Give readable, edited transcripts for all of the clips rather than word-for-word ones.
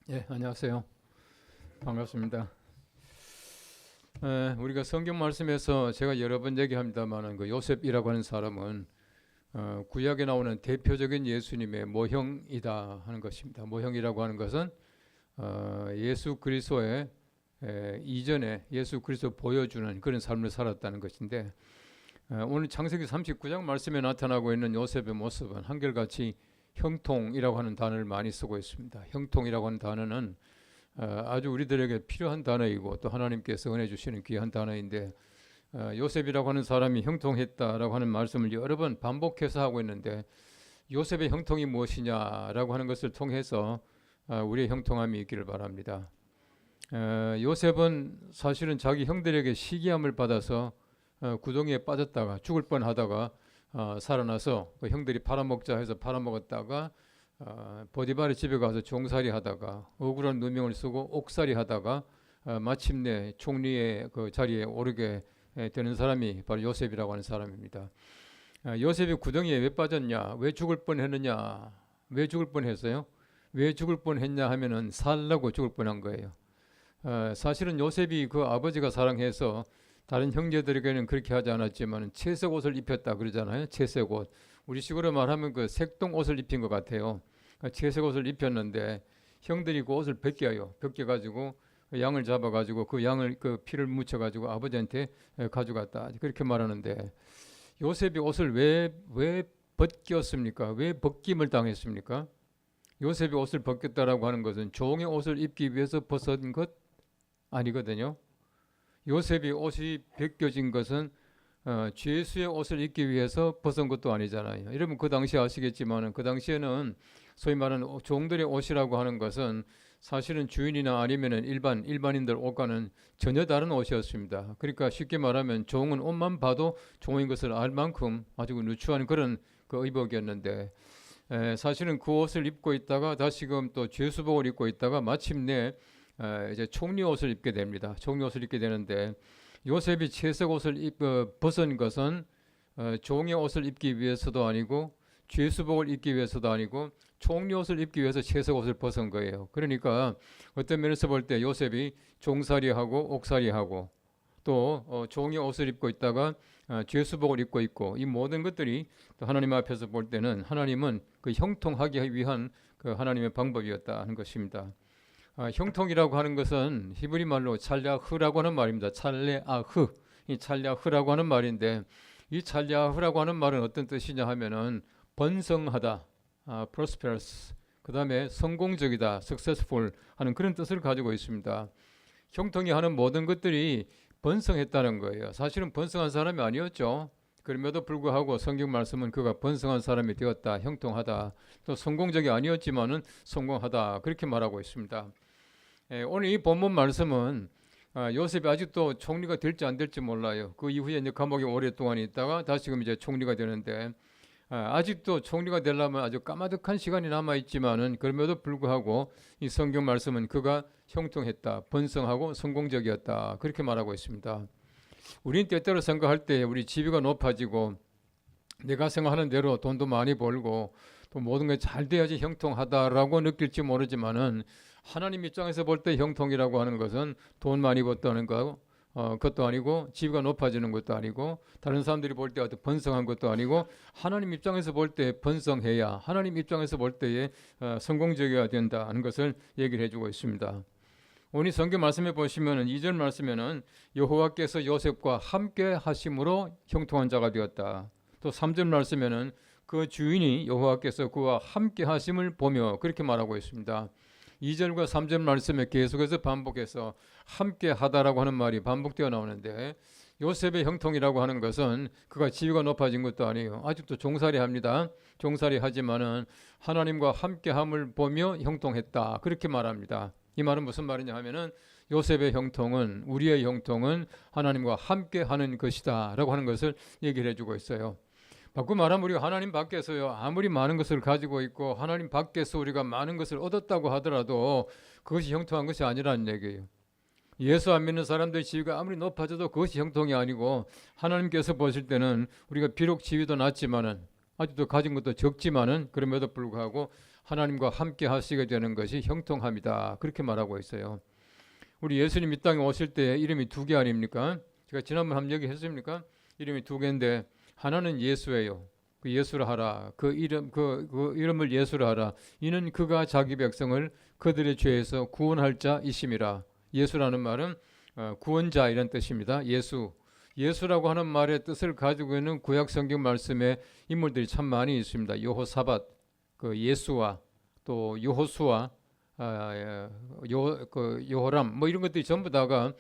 예, 안녕하세요. 반갑습니다. 우리가 성경 말씀에서 제가 여러 번 얘기합니다만은 그 요셉이라고 하는 사람은 구약에 나오는 대표적인 예수님의 모형이다 하는 것입니다. 모형이라고 하는 것은 예수 그리스도의 이전에 예수 그리스도 보여주는 그런 삶을 살았다는 것인데 오늘 창세기 39장 말씀에 나타나고 있는 요셉의 모습은 한결같이 형통이라고 하는 단어를 많이 쓰고 있습니다. 형통이라고 하는 단어는 아주 우리들에게 필요한 단어이고 또 하나님께서 은혜 주시는 귀한 단어인데 요셉이라고 하는 사람이 형통했다라고 하는 말씀을 여러 번 반복해서 하고 있는데 요셉의 형통이 무엇이냐라고 하는 것을 통해서 우리의 형통함이 있기를 바랍니다. 요셉은 사실은 자기 형들에게 시기함을 받아서 구덩이에 빠졌다가 죽을 뻔하다가 살아나서 그 형들이 팔아먹자 해서 팔아먹었다가 보디발의 집에 가서 종살이 하다가 억울한 누명을 쓰고 옥살이 하다가 마침내 총리의 그 자리에 오르게 되는 사람이 바로 요셉이라고 하는 사람입니다. 요셉이 구덩이에 왜 빠졌냐? 왜 죽을 뻔했느냐? 왜 죽을 뻔했어요? 왜 죽을 뻔했냐 하면은 살라고 죽을 뻔한 거예요. 사실은 요셉이 그 아버지가 사랑해서 다른 형제들에게는 그렇게 하지 않았지만 채색 옷을 입혔다 그러잖아요. 채색 옷. 우리식으로 말하면 그 색동 옷을 입힌 것 같아요. 채색 옷을 입혔는데 형들이 그 옷을 벗겨요. 벗겨가지고 양을 잡아가지고 그 양을 그 피를 묻혀가지고 아버지한테 가져갔다. 그렇게 말하는데 요셉이 옷을 왜 벗겼습니까? 왜 벗김을 당했습니까? 요셉이 옷을 벗겼다라고 하는 것은 종의 옷을 입기 위해서 벗은 것 아니거든요. 요셉이 옷이 벗겨진 것은 죄수의 옷을 입기 위해서 벗은 것도 아니잖아요. 여러분 그 당시 아시겠지만 그 당시에는 소위 말하는 종들의 옷이라고 하는 것은 사실은 주인이나 아니면은 일반인들 옷과는 전혀 다른 옷이었습니다. 그러니까 쉽게 말하면 종은 옷만 봐도 종인 것을 알 만큼 아주 누추한 그런 그 의복이었는데 사실은 그 옷을 입고 있다가 다시금 또 죄수복을 입고 있다가 마침내 이제 총리 옷을 입게 됩니다. 총리 옷을 입게 되는데 요셉이 채색 옷을 벗은 것은 종의 옷을 입기 위해서도 아니고 죄수복을 입기 위해서도 아니고 총리 옷을 입기 위해서 채색 옷을 벗은 거예요. 그러니까 어떤 면에서 볼 때 요셉이 종살이하고 옥살이하고 또 종의 옷을 입고 있다가 죄수복을 입고 있고 이 모든 것들이 또 하나님 앞에서 볼 때는 하나님은 그 형통하기 위한 그 하나님의 방법이었다 하는 것입니다. 형통이라고 하는 것은 히브리 말로 찰야흐라고 하는 말입니다. 찰레아흐, 이 찰야흐라고 하는 말인데 이 찰야흐라고 하는 말은 어떤 뜻이냐 하면은 번성하다, prosperous, 그 다음에 성공적이다, successful 하는 그런 뜻을 가지고 있습니다. 형통이 하는 모든 것들이 번성했다는 거예요. 사실은 번성한 사람이 아니었죠. 그럼에도 불구하고 성경 말씀은 그가 번성한 사람이 되었다, 형통하다, 또 성공적이 아니었지만은 성공하다 그렇게 말하고 있습니다. 오늘 이 본문 말씀은 요셉이 아직도 총리가 될지 안 될지 몰라요. 그 이후에 이제 감옥에 오랫동안 있다가 다시금 이제 총리가 되는데 아직도 총리가 되려면 아주 까마득한 시간이 남아 있지만은 그럼에도 불구하고 이 성경 말씀은 그가 형통했다, 번성하고 성공적이었다 그렇게 말하고 있습니다. 우리는 때때로 생각할 때 우리 지위가 높아지고 내가 생각하는 대로 돈도 많이 벌고 또 모든 게 잘 돼야지 형통하다라고 느낄지 모르지만은 하나님 입장에서 볼 때 형통이라고 하는 것은 돈 많이 벌다는 거 그것도 아니고 지위가 높아지는 것도 아니고 다른 사람들이 볼 때 어떤 번성한 것도 아니고 하나님 입장에서 볼 때 번성해야 하나님 입장에서 볼 때에 성공적이어야 된다는 것을 얘기를 해주고 있습니다. 오늘 성경 말씀에 보시면은 2절 말씀에는 여호와께서 요셉과 함께 하심으로 형통한 자가 되었다. 또 3절 말씀에는 그 주인이 여호와께서 그와 함께 하심을 보며 그렇게 말하고 있습니다. 2절과 3절 말씀에 계속해서 반복해서 함께 하다라고 하는 말이 반복되어 나오는데 요셉의 형통이라고 하는 것은 그가 지위가 높아진 것도 아니에요. 아직도 종살이 합니다. 종살이 하지만은 하나님과 함께함을 보며 형통했다. 그렇게 말합니다. 이 말은 무슨 말이냐 하면은 요셉의 형통은 우리의 형통은 하나님과 함께하는 것이다 라고 하는 것을 얘기를 해주고 있어요. 바꾸고 말하면 우리가 하나님 밖에서요 아무리 많은 것을 가지고 있고 하나님 밖에서 우리가 많은 것을 얻었다고 하더라도 그것이 형통한 것이 아니라는 얘기예요. 예수 안 믿는 사람들의 지위가 아무리 높아져도 그것이 형통이 아니고 하나님께서 보실 때는 우리가 비록 지위도 낮지만은 아직도 가진 것도 적지만은 그럼에도 불구하고 하나님과 함께 하시게 되는 것이 형통함이다. 그렇게 말하고 있어요. 우리 예수님 이 땅에 오실 때 이름이 두 개 아닙니까? 제가 지난번 한번 얘기했습니까? 이름이 두 개인데 하나는 예수예요. 그 예수라 하라. 그 이름을 예수라 하라. 이는 그가 자기 백성을 그들의 죄에서 구원할 자이심이라. 예수라는 말은 구원자 이런 뜻입니다. 예수라고 하는 말의 뜻을 가지고 있는 구약 성경 말씀에 인물들이 참 많이 있습니다. 여호사밧, 그 예수와 또 여호수아, 여호람 뭐 이런 것들이 전부 다가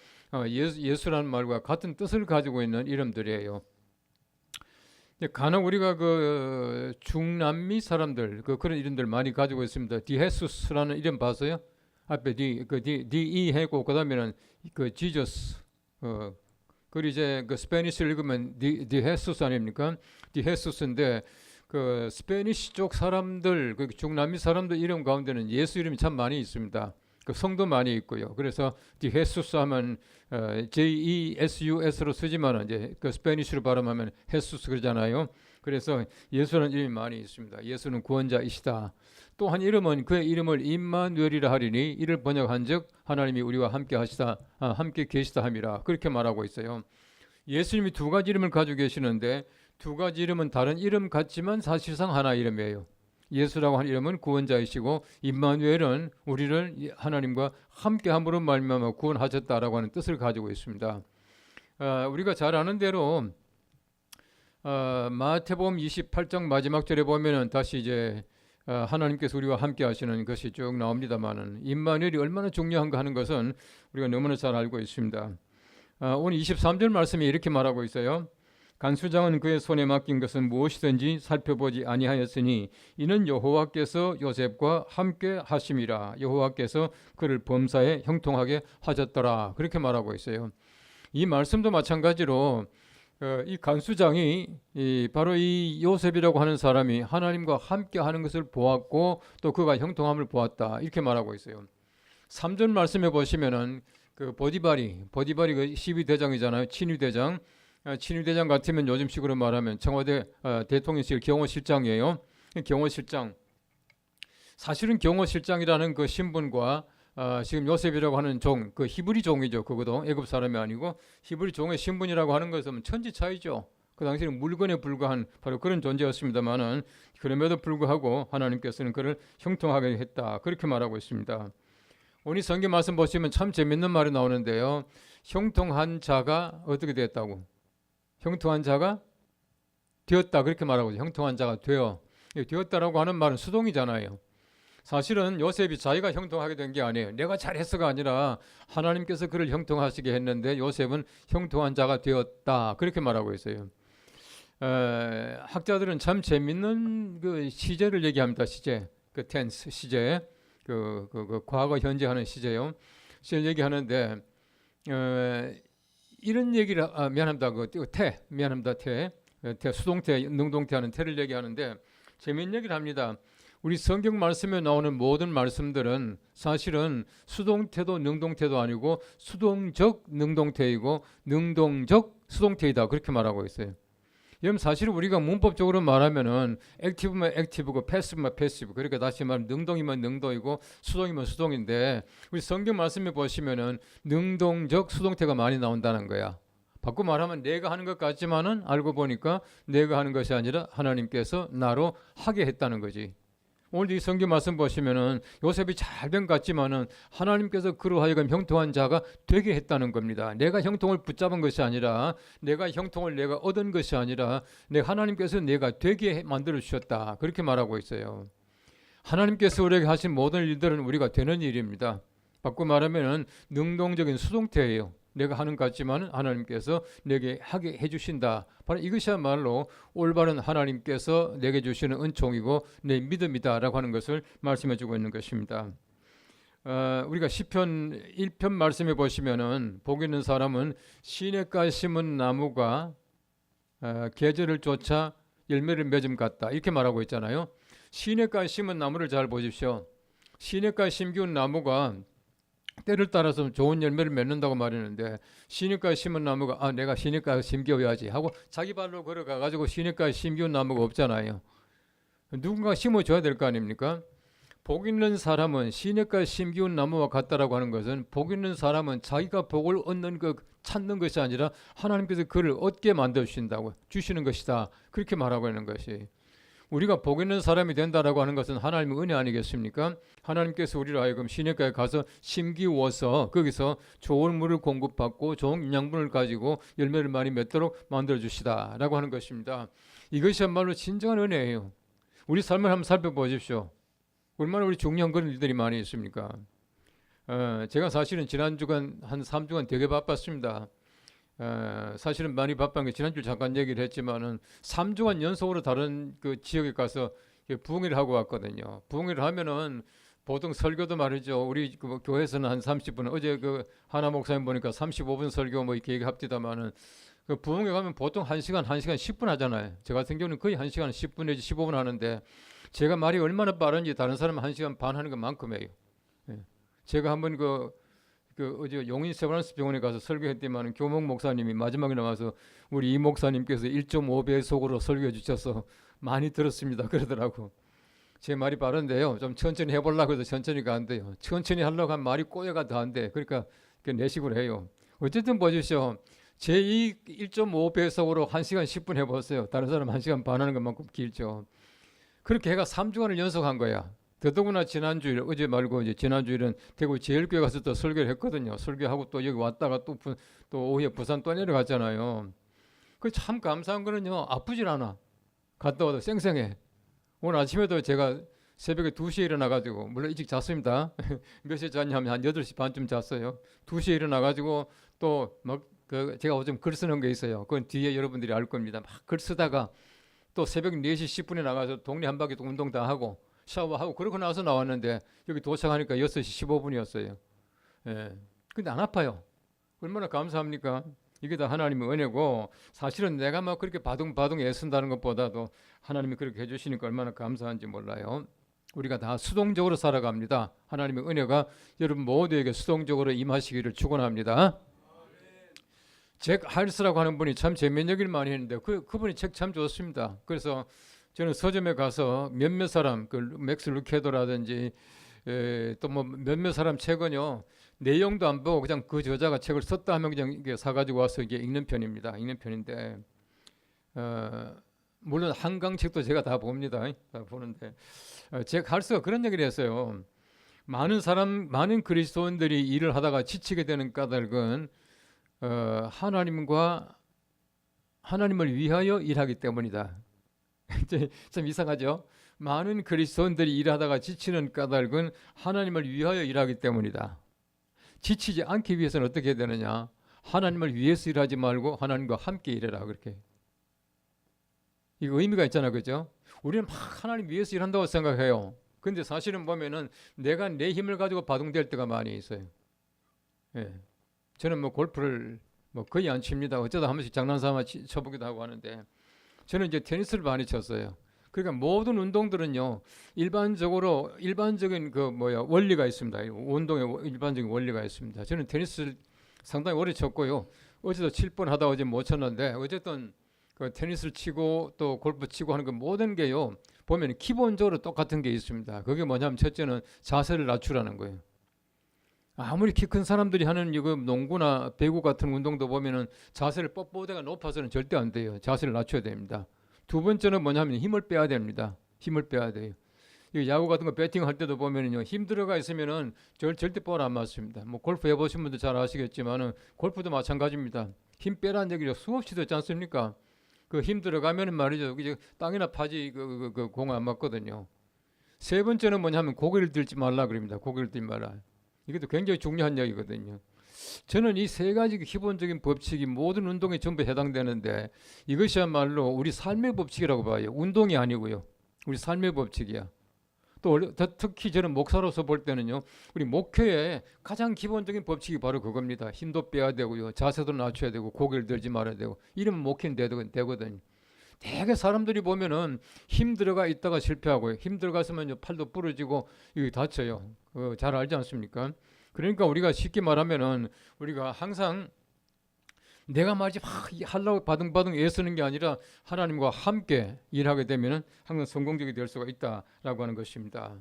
예수라는 말과 같은 뜻을 가지고 있는 이름들이에요. 간혹 우리가 그 중남미 사람들 그런 이름들 많이 가지고 있습니다. 디헤수스라는 이름 봤어요? 앞에 D 하고 그다음에는 그 지저스 그리고 이제 그 스페니쉬를 읽으면 디헤수스 아닙니까? 디헤수스인데 그 스페니쉬 쪽 사람들 그 중남미 사람들 이름 가운데는 예수 이름이 참 많이 있습니다. 그 성도 많이 있고요. 그래서 디헤수스 하면 JESUS로 쓰지만 이제 그 스페니쉬로 발음하면 헤수스 그러잖아요. 그래서 예수라는 이름이 많이 있습니다. 예수는 구원자이시다. 또 한 이름은 그의 이름을 임마누엘이라 하리니 이를 번역한즉 하나님이 우리와 함께 하시다, 함께 계시다 함이라 그렇게 말하고 있어요. 예수님이 두 가지 이름을 가지고 계시는데 두 가지 이름은 다른 이름 같지만 사실상 하나 이름이에요. 예수라고 하는 이름은 구원자이시고 임마누엘은 우리를 하나님과 함께함으로 말미암아 구원하셨다라고 하는 뜻을 가지고 있습니다. 우리가 잘 아는 대로 마태복음 28장 마지막 절에 보면은 다시 이제 하나님께서 우리와 함께 하시는 것이 쭉 나옵니다만은 임마누엘이 얼마나 중요한가 하는 것은 우리가 너무나 잘 알고 있습니다. 오늘 23절 말씀이 이렇게 말하고 있어요. 간수장은 그의 손에 맡긴 것은 무엇이든지 살펴보지 아니하였으니 이는 여호와께서 요셉과 함께 하심이라. 여호와께서 그를 범사에 형통하게 하셨더라. 그렇게 말하고 있어요. 이 말씀도 마찬가지로 이 간수장이 바로 이 요셉이라고 하는 사람이 하나님과 함께 하는 것을 보았고 또 그가 형통함을 보았다. 이렇게 말하고 있어요. 3절 말씀에 보시면은 그 보디발이 그 12대장이잖아요. 친위대장. 친위대장 같으면 요즘식으로 말하면 청와대 대통령실 경호실장이에요. 경호실장. 사실은 경호실장이라는 그 신분과 지금 요셉이라고 하는 종, 그 히브리 종이죠. 그것도 애굽 사람이 아니고 히브리 종의 신분이라고 하는 것은 천지 차이죠. 그 당시에는 물건에 불과한 바로 그런 존재였습니다만은 그럼에도 불구하고 하나님께서는 그를 형통하게 했다. 그렇게 말하고 있습니다. 오늘 성경 말씀 보시면 참 재밌는 말이 나오는데요. 형통한 자가 어떻게 됐다고? 형통한 자가 되었다 그렇게 말하고 있어요. 형통한 자가 되었다라고 하는 말은 수동이잖아요. 사실은 요셉이 자기가 형통하게 된 게 아니에요. 내가 잘했어가 아니라 하나님께서 그를 형통하시게 했는데 요셉은 형통한 자가 되었다 그렇게 말하고 있어요. 학자들은 참 재밌는 그 시제를 얘기합니다. 시제, 그 텐스 시제, 그 과거 현재 하는 시제요. 시제를 얘기하는데 이런 얘기를 미안합니다. 태 수동태, 능동태 하는 태를 얘기하는데 재미있는 얘기를 합니다. 우리 성경 말씀에 나오는 모든 말씀들은 사실은 수동태도 능동태도 아니고 수동적 능동태이고 능동적 수동태이다 그렇게 말하고 있어요. 여러분 사실 우리가 문법적으로 말하면은 액티브면 액티브고 패시브면 패시브 그러니까 다시 말하면 능동이면 능동이고 수동이면 수동인데 우리 성경 말씀에 보시면은 능동적 수동태가 많이 나온다는 거야. 바꿔 말하면 내가 하는 것 같지만은 알고 보니까 내가 하는 것이 아니라 하나님께서 나로 하게 했다는 거지. 오늘 이 성경 말씀 보시면은 요셉이 잘 된 것 같지만은 하나님께서 그로 하여금 형통한 자가 되게 했다는 겁니다. 내가 형통을 붙잡은 것이 아니라 내가 형통을 내가 얻은 것이 아니라 하나님께서 내가 되게 만들어 주셨다. 그렇게 말하고 있어요. 하나님께서 우리에게 하신 모든 일들은 우리가 되는 일입니다. 바꿔 말하면은 능동적인 수동태예요. 내가 하는 것 같지만 하나님께서 내게 하게 해주신다. 바로 이것이야말로 올바른 하나님께서 내게 주시는 은총이고 내 믿음이다라고 하는 것을 말씀해주고 있는 것입니다. 우리가 시편 1편 말씀해 보시면은 복 있는 사람은 시냇가에 심은 나무가 계절을 쫓아 열매를 맺음 같다. 이렇게 말하고 있잖아요. 시냇가에 심은 나무를 잘 보십시오. 시냇가에 심기운 나무가 때를 따라서 좋은 열매를 맺는다고 말했는데 시냇가에 심은 나무가 내가 시냇가에 심겨야지 하고 자기 발로 걸어가 가지고 시냇가에 심기운 나무가 없잖아요. 누군가 심어줘야 될 거 아닙니까? 복 있는 사람은 시냇가에 심기운 나무와 같다라고 하는 것은 복 있는 사람은 자기가 복을 얻는 것 찾는 것이 아니라 하나님께서 그를 얻게 만들어 주시는 것이다. 그렇게 말하고 있는 것이 우리가 복 있는 사람이 된다라고 하는 것은 하나님의 은혜 아니겠습니까? 하나님께서 우리를 하여금 시냇가에 가서 심기워서 거기서 좋은 물을 공급받고 좋은 영양분을 가지고 열매를 많이 맺도록 만들어 주시다라고 하는 것입니다. 이것이야말로 진정한 은혜예요. 우리 삶을 한번 살펴보십시오. 얼마나 우리 중요한 그런 일들이 많이 있습니까? 제가 사실은 지난주간 한 3주간 되게 바빴습니다. 사실은 많이 바쁜 게 지난주 잠깐 얘기를 했지만은 3주간 연속으로 다른 그 지역에 가서 부흥회를 하고 왔거든요. 부흥회를 하면은 보통 설교도 말이죠. 우리 그 교회에서는 한 30분, 어제 그 하나 목사님 보니까 35분 설교 뭐 이렇게 얘기합디다마는 그 부흥회 가면 보통 1시간 10분 하잖아요. 저 같은 경우는 거의 1시간 10분 내지 15분 하는데 제가 말이 얼마나 빠른지 다른 사람은 1시간 반 하는 것만큼이에요. 예. 제가 한번 어제 용인 세브란스 병원에 가서 설교했더니만 교목 목사님이 마지막에 나와서 우리 이 목사님께서 1.5배속으로 설교해 주셔서 많이 들었습니다. 그러더라고. 제 말이 빠른데요. 좀 천천히 해보려고 해도 천천히가 안 돼요. 천천히 하려고 하면 말이 꼬여가 더 안 돼. 그러니까 내식으로 해요. 어쨌든 보십시오. 제 이 1.5배속으로 1시간 10분 해보세요. 다른 사람 1시간 반 하는 것만큼 길죠. 그렇게 해가 3주간을 연속한 거야. 더더구나 지난주일, 어제 말고 이제 지난주일은 대구 제일교회 가서 또 설교를 했거든요. 설교하고 또 여기 왔다가 또 오후에 부산 또 내려갔잖아요. 그 참 감사한 거는요. 아프질 않아. 갔다 와도 쌩쌩해. 오늘 아침에도 제가 새벽에 2시에 일어나가지고, 물론 일찍 잤습니다. 몇 시에 잤냐면 한 8시 반쯤 잤어요. 2시에 일어나가지고 또 막 제가 요즘 글 쓰는 게 있어요. 그건 뒤에 여러분들이 알 겁니다. 막 글 쓰다가 또 새벽 4시 10분에 나가서 동네 한 바퀴 운동 다 하고 샤워하고 그러고 나서 나왔는데 여기 도착하니까 6시 15분이었어요. 예. 근데 안 아파요. 얼마나 감사합니까? 이게 다 하나님의 은혜고 사실은 내가 막 그렇게 바둥바둥 애쓴다는 것보다도 하나님이 그렇게 해주시니까 얼마나 감사한지 몰라요. 우리가 다 수동적으로 살아갑니다. 하나님의 은혜가 여러분 모두에게 수동적으로 임하시기를 축원합니다. 잭 할스라고 하는 분이 참 재미있는 얘기를 많이 했는데 그분이 책 참 좋습니다. 그래서 저는 서점에 가서 몇몇 사람, 그 맥스 루케도라든지 또 뭐 몇몇 사람 책은요 내용도 안 보고 그냥 그 저자가 책을 썼다 하면 그냥 이게 사가지고 와서 이게 읽는 편입니다. 읽는 편인데 물론 한강 책도 제가 다 봅니다. 다 보는데 잭 할스가 그런 얘기를 했어요. 많은 그리스도인들이 일을 하다가 지치게 되는 까닭은 하나님을 위하여 일하기 때문이다. 좀 이상하죠? 많은 그리스도인들이 일하다가 지치는 까닭은 하나님을 위하여 일하기 때문이다. 지치지 않기 위해서는 어떻게 해야 되느냐? 하나님을 위해서 일하지 말고 하나님과 함께 일해라. 그렇게. 이거 의미가 있잖아, 그죠? 우리는 막 하나님 위해서 일한다고 생각해요. 근데 사실은 보면은 내가 내 힘을 가지고 바둥댈 때가 많이 있어요. 예. 저는 뭐 골프를 거의 안 칩니다. 어쩌다 한 번씩 장난삼아 쳐보기도 하고 하는데 저는 이제 테니스를 많이 쳤어요. 그러니까 모든 운동들은요 일반적인 원리가 있습니다. 운동의 일반적인 원리가 있습니다. 저는 테니스를 상당히 오래 쳤고요. 어제도 칠 뻔 하다 어제 못 쳤는데 어쨌든 그 테니스를 치고 또 골프 치고 하는 그 모든 게요 보면 기본적으로 똑같은 게 있습니다. 그게 뭐냐면 첫째는 자세를 낮추라는 거예요. 아무리 키 큰 사람들이 하는 이거 농구나 배구 같은 운동도 보면은 자세를 뻣뻣하게 높아서는 절대 안 돼요. 자세를 낮춰야 됩니다. 두 번째는 뭐냐면 힘을 빼야 됩니다. 힘을 빼야 돼요. 야구 같은 거 배팅할 때도 보면은요 힘 들어가 있으면은 절대 볼 안 맞습니다. 뭐 골프 해보신 분들 잘 아시겠지만은 골프도 마찬가지입니다. 힘 빼라는 얘기를 수없이 듣지 않습니까? 그 힘 들어가면은 말이죠. 이제 땅이나 파지 그 공 안 맞거든요. 세 번째는 뭐냐면 고개를 들지 말라 그럽니다. 고개를 들지 말라. 이것도 굉장히 중요한 얘기거든요. 저는 이 세 가지 기본적인 법칙이 모든 운동에 전부 해당되는데 이것이야말로 우리 삶의 법칙이라고 봐요. 운동이 아니고요. 우리 삶의 법칙이야. 또 특히 저는 목사로서 볼 때는요. 우리 목회의 가장 기본적인 법칙이 바로 그겁니다. 힘도 빼야 되고요. 자세도 낮춰야 되고 고개를 들지 말아야 되고 이러면 목회는 되거든요. 되게 사람들이 보면은 힘 들어가 있다가 실패하고요. 힘 들어갔으면 팔도 부러지고 이거 다쳐요. 잘 알지 않습니까? 그러니까 우리가 쉽게 말하면은 우리가 항상 내가 말이지 막 하려고 바둥바둥 애쓰는 게 아니라 하나님과 함께 일하게 되면은 항상 성공적이 될 수가 있다라고 하는 것입니다.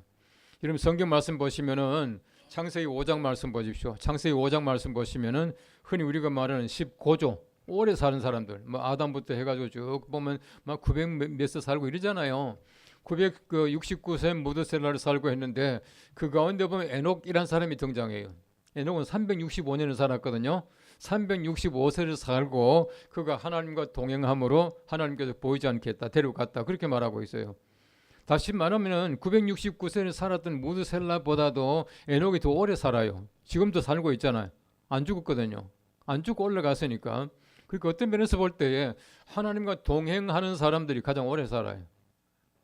여러분 성경 말씀 보시면은 창세기 5장 말씀 보십시오. 창세기 5장 말씀 보시면은 흔히 우리가 말하는 19조 오래 사는 사람들, 뭐 아담부터 해가지고 쭉 보면 막 900 몇 세 살고 이러잖아요. 969세 무드셀라를 살고 했는데 그 가운데 보면 에녹이란 사람이 등장해요. 에녹은 365년을 살았거든요. 365세를 살고 그가 하나님과 동행함으로 하나님께서 보이지 않겠다 데려갔다 그렇게 말하고 있어요. 다시 말하면 969세를 살았던 무드셀라보다도 에녹이 더 오래 살아요. 지금도 살고 있잖아요. 안 죽었거든요. 안 죽고 올라갔으니까. 그러니까 어떤 면에서 볼 때에 하나님과 동행하는 사람들이 가장 오래 살아요.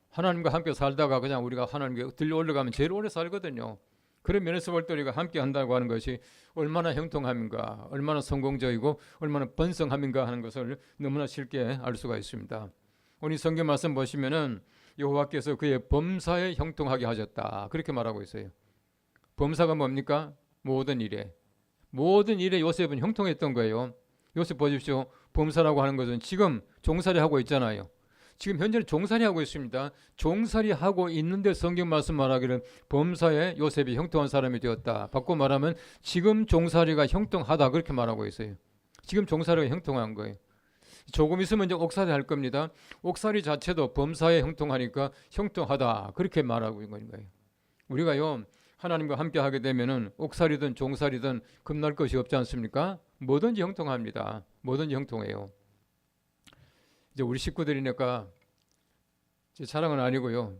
하나님과 함께 살다가 그냥 우리가 하나님께 들려 올라가면 제일 오래 살거든요. 그런 면에서 볼 때 우리가 함께 한다고 하는 것이 얼마나 형통함인가, 얼마나 성공적이고 얼마나 번성함인가 하는 것을 너무나 쉽게 알 수가 있습니다. 오늘 성경 말씀 보시면은 여호와께서 그의 범사에 형통하게 하셨다 그렇게 말하고 있어요. 범사가 뭡니까? 모든 일에 요셉은 형통했던 거예요. 요셉 보십시오. 범사라고 하는 것은 지금 종살이 하고 있잖아요. 지금 현재는 종살이 하고 있습니다. 종살이 하고 있는데 성경 말씀 말하기를 범사에 요셉이 형통한 사람이 되었다. 바꿔 말하면 지금 종살이가 형통하다 그렇게 말하고 있어요. 지금 종살이가 형통한 거예요. 조금 있으면 이제 옥살이 할 겁니다. 옥살이 자체도 범사에 형통하니까 형통하다 그렇게 말하고 있는 거예요. 우리가요 하나님과 함께 하게 되면은 옥살이든 종살이든 겁날 것이 없지 않습니까? 뭐든지 형통합니다. 뭐든지 형통해요. 이제 우리 식구들이니까 제 자랑은 아니고요.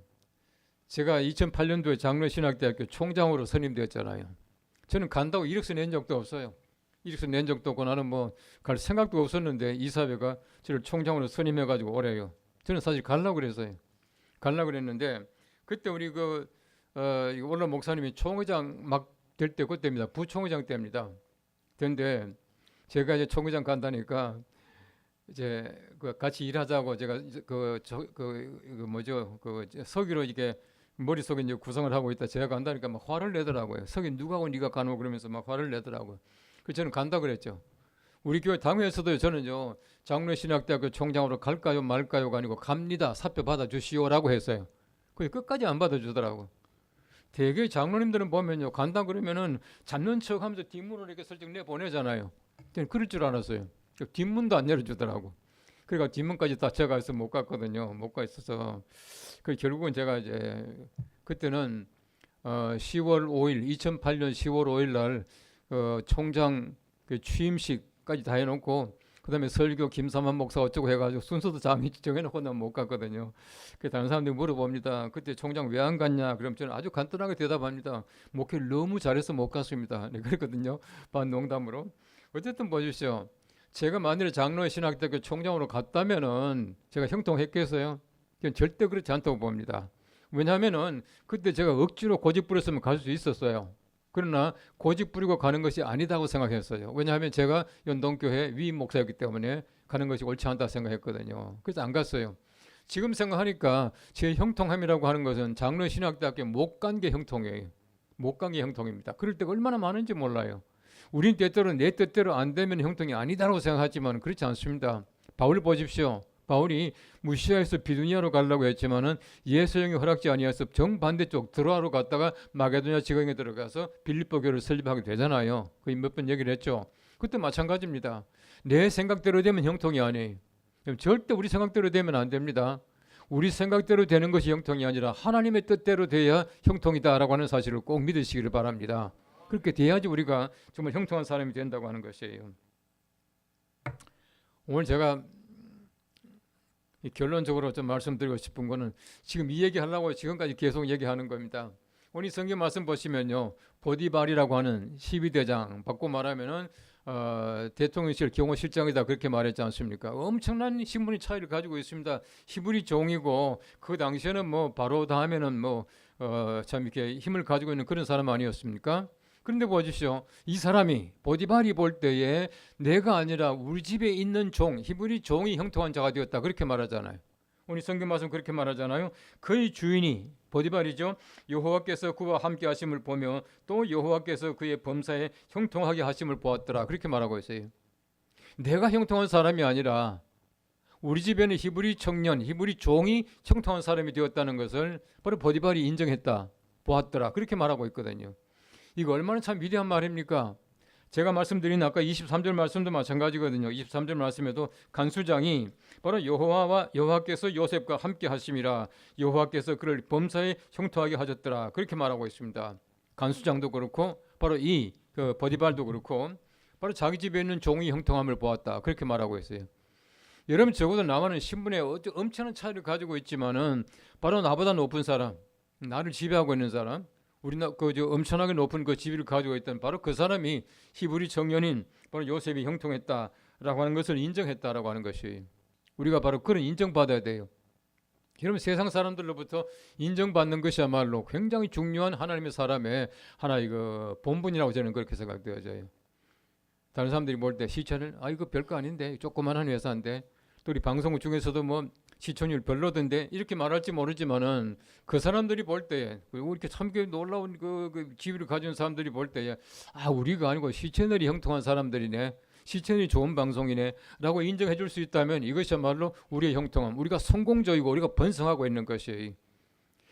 제가 2008년도에 장로신학대학교 총장으로 선임되었잖아요. 저는 간다고 이력서 낸 적도 없어요. 이력서 낸 적도 없고 나는 뭐 갈 생각도 없었는데 이사회가 저를 총장으로 선임해가지고 오래요. 저는 사실 가려고 그랬어요. 가려고 그랬는데 그때 우리 오늘 목사님이 총회장 막 될 때 그때입니다. 부총회장 때입니다. 그런데 제가 이제 총회장 간다니까 이제 같이 일하자고 제가 서기로 이게 머릿속에 이제 구성을 하고 있다. 제가 간다니까 막 화를 내더라고요. 서기 누가 하고 네가 가노 그러면서 막 화를 내더라고요. 그래서 저는 간다 그랬죠. 우리 교회 당회에서도 저는요 장로신학대학교 총장으로 갈까요 말까요가 아니고 갑니다. 사표 받아주시오라고 했어요. 그게 끝까지 안 받아주더라고. 대개 장로님들은 보면요 간다 그러면은 잡는 척하면서 뒷문으로 이렇게 슬쩍 내보내잖아요. 저는 그럴 줄 알았어요. 뒷문도 안 열어주더라고. 그러니까 뒷문까지 다 제가 해서 못 갔거든요. 못 가 있어서 그 결국은 제가 이제 그때는 10월 5일 2008년 10월 5일 날 총장 취임식까지 다 해놓고 그다음에 설교 김삼환 목사 어쩌고 해가지고 순서도 정해놓고 난 못 갔거든요. 그 다른 사람들이 물어봅니다. 그때 총장 왜 안 갔냐? 그럼 저는 아주 간단하게 대답합니다. 목회를 너무 잘해서 못 갔습니다. 네, 그랬거든요. 반농담으로. 어쨌든 보십시오. 제가 만일에 장로신학대학교 총장으로 갔다면은 제가 형통했겠어요? 절대 그렇지 않다고 봅니다. 왜냐하면은 그때 제가 억지로 고집 부렸으면 갈 수 있었어요. 그러나 고집 부리고 가는 것이 아니다고 생각했어요. 왜냐하면 제가 연동교회 위임 목사였기 때문에 가는 것이 옳지 않다 생각했거든요. 그래서 안 갔어요. 지금 생각하니까 제 형통함이라고 하는 것은 장로신학대학교 못 간 게 형통이에요. 못 간 게 형통입니다. 그럴 때가 얼마나 많은지 몰라요. 우린 때때로 내 뜻대로 안 되면 형통이 아니다라고 생각하지만 그렇지 않습니다. 바울 보십시오. 바울이 무시아에서 비두니아로 가려고 했지만은 예수령이 허락지 아니어서 정반대쪽 드로아로 갔다가 마게도냐 지방에 들어가서 빌립보 교회를 설립하게 되잖아요. 그 몇 번 얘기를 했죠. 그때 마찬가지입니다. 내 생각대로 되면 형통이 아니에요. 절대 우리 생각대로 되면 안 됩니다. 우리 생각대로 되는 것이 형통이 아니라 하나님의 뜻대로 돼야 형통이다라고 하는 사실을 꼭 믿으시기를 바랍니다. 그렇게 돼야지 우리가 정말 형통한 사람이 된다고 하는 것이에요. 오늘 제가 결론적으로 좀 말씀드리고 싶은 거는 지금 이 얘기하려고 지금까지 계속 얘기하는 겁니다. 오늘 성경 말씀 보시면요. 보디발이라고 하는 12대장 바꿔 말하면은 대통령실 경호실장이다 그렇게 말했지 않습니까? 엄청난 신분의 차이를 가지고 있습니다. 히브리 종이고 그 당시에는 뭐 바로 다음에는 참 이렇게 힘을 가지고 있는 그런 사람 아니었습니까? 그런데 보십시오. 이 사람이 보디발이 볼 때에 내가 아니라 우리 집에 있는 종, 히브리 종이 형통한 자가 되었다 그렇게 말하잖아요. 오늘 성경 말씀 그렇게 말하잖아요. 그의 주인이 보디발이죠. 여호와께서 그와 함께 하심을 보며 또 여호와께서 그의 범사에 형통하게 하심을 보았더라 그렇게 말하고 있어요. 내가 형통한 사람이 아니라 우리 집에는 히브리 청년, 히브리 종이 형통한 사람이 되었다는 것을 바로 보디발이 인정했다. 보았더라. 그렇게 말하고 있거든요. 이거 얼마나 참 위대한 말입니까? 제가 말씀드린 아까 23절 말씀도 마찬가지거든요. 23절 말씀에도 간수장이 바로 여호와께서 요셉과 함께 하심이라 여호와께서 그를 범사에 형통하게 하셨더라. 그렇게 말하고 있습니다. 간수장도 그렇고 바로 이 버디발도 그렇고 바로 자기 집에 있는 종이 형통함을 보았다. 그렇게 말하고 있어요. 여러분 적어도 나와는 신분에 엄청난 차이를 가지고 있지만은 바로 나보다 높은 사람, 나를 지배하고 있는 사람, 엄청나게 높은 그 지위를 가지고 있던 바로 그 사람이 히브리 청년인 바로 요셉이 형통했다라고 하는 것을 인정했다라고 하는 것이 우리가 바로 그런 인정받아야 돼요. 여러분 세상 사람들로부터 인정받는 것이야말로 굉장히 중요한 하나님의 사람의 하나의 그 본분이라고 저는 그렇게 생각되어져요. 다른 사람들이 볼 때 시천을 이거 별거 아닌데 조그만한 회사인데 또 우리 방송국 중에서도 뭐 시청률 별로던데 이렇게 말할지 모르지만은 그 사람들이 볼 때에 그리고 이렇게 참 놀라운 그 지위를 가진 사람들이 볼 때에 우리가 아니고 시채널이 형통한 사람들이네, 시채널이 좋은 방송이네 라고 인정해 줄 수 있다면 이것이야말로 우리의 형통함, 우리가 성공적이고 우리가 번성하고 있는 것이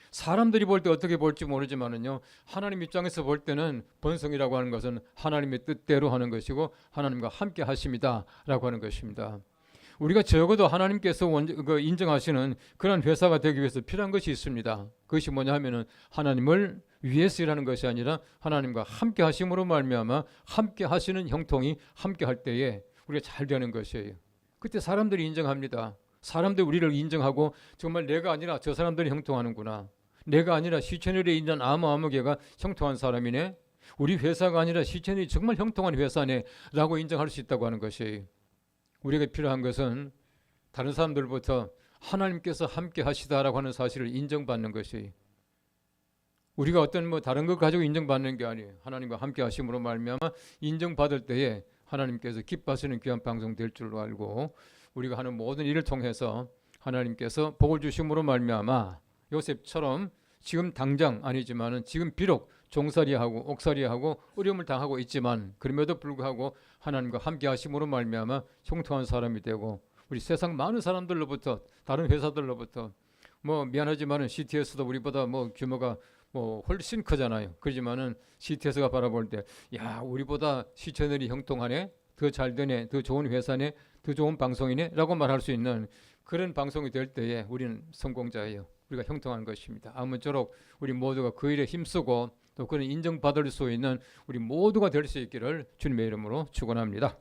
사람들이 볼 때 어떻게 볼지 모르지만은요 하나님 입장에서 볼 때는 번성이라고 하는 것은 하나님의 뜻대로 하는 것이고 하나님과 함께 하십니다 라고 하는 것입니다. 우리가 적어도 하나님께서 인정하시는 그런 회사가 되기 위해서 필요한 것이 있습니다. 그것이 뭐냐 하면은 하나님을 위해서 일하는 것이 아니라 하나님과 함께 하심으로 말미암아 함께 하시는 형통이 함께 할 때에 우리가 잘 되는 것이에요. 그때 사람들이 인정합니다. 사람들이 우리를 인정하고 정말 내가 아니라 저 사람들이 형통하는구나, 내가 아니라 시채널에 있는 아무개가 형통한 사람이네, 우리 회사가 아니라 시채널이 정말 형통한 회사네 라고 인정할 수 있다고 하는 것이에요. 우리가 필요한 것은 다른 사람들부터 하나님께서 함께 하시다라고 하는 사실을 인정받는 것이, 우리가 어떤 다른 것 가지고 인정받는 게 아니에요. 하나님과 함께 하심으로 말미암아 인정받을 때에 하나님께서 기뻐하시는 귀한 방송 될 줄로 알고 우리가 하는 모든 일을 통해서 하나님께서 복을 주심으로 말미암아 요셉처럼 지금 당장 아니지만은 지금 비록 종살이하고 옥살이하고 어려움을 당하고 있지만 그럼에도 불구하고 하나님과 함께 하심으로 말미암아 형통한 사람이 되고 우리 세상 많은 사람들로부터 다른 회사들로부터 미안하지만은 CTS도 우리보다 규모가 훨씬 크잖아요. 그렇지만은 CTS가 바라볼 때 우리보다 시채널이 형통하네, 더 잘되네, 더 좋은 회사네, 더 좋은 방송이네 라고 말할 수 있는 그런 방송이 될 때에 우리는 성공자예요. 우리가 형통한 것입니다. 아무쪼록 우리 모두가 그 일에 힘쓰고 또 그런 인정받을 수 있는 우리 모두가 될 수 있기를 주님의 이름으로 축원합니다.